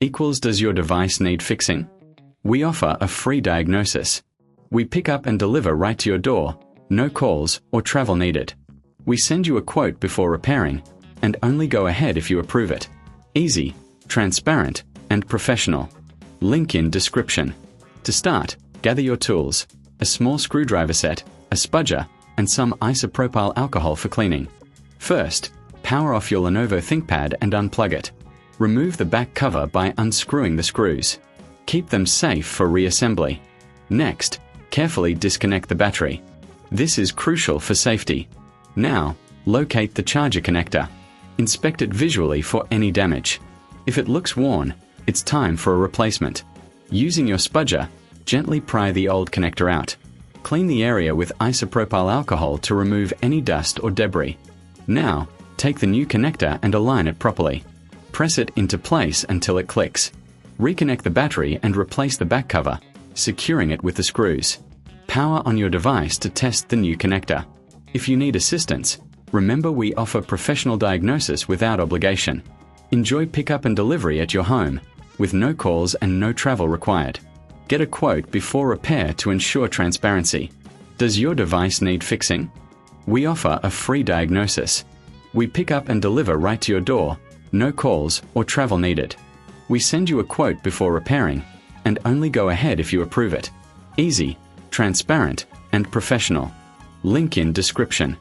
equals does your device need fixing? We offer a free diagnosis. We pick up and deliver right to your door, no calls or travel needed. We send you a quote before repairing, and only go ahead if you approve it. Easy, transparent, and professional. Link in description. To start, gather your tools, a small screwdriver set, a spudger, and some isopropyl alcohol for cleaning. First, power off your Lenovo ThinkPad and unplug it. Remove the back cover by unscrewing the screws. Keep them safe for reassembly. Next, carefully disconnect the battery. This is crucial for safety. Now, locate the charger connector. Inspect it visually for any damage. If it looks worn, it's time for a replacement. Using your spudger, gently pry the old connector out. Clean the area with isopropyl alcohol to remove any dust or debris. Now, take the new connector and align it properly. Press it into place until it clicks. Reconnect the battery and replace the back cover, securing it with the screws. Power on your device to test the new connector. If you need assistance, remember we offer professional diagnosis without obligation. Enjoy pickup and delivery at your home, with no calls and no travel required. Get a quote before repair to ensure transparency. Does your device need fixing? We offer a free diagnosis. We pick up and deliver right to your door, no calls or travel needed. We send you a quote before repairing, and only go ahead if you approve it. Easy, transparent, and professional. Link in description.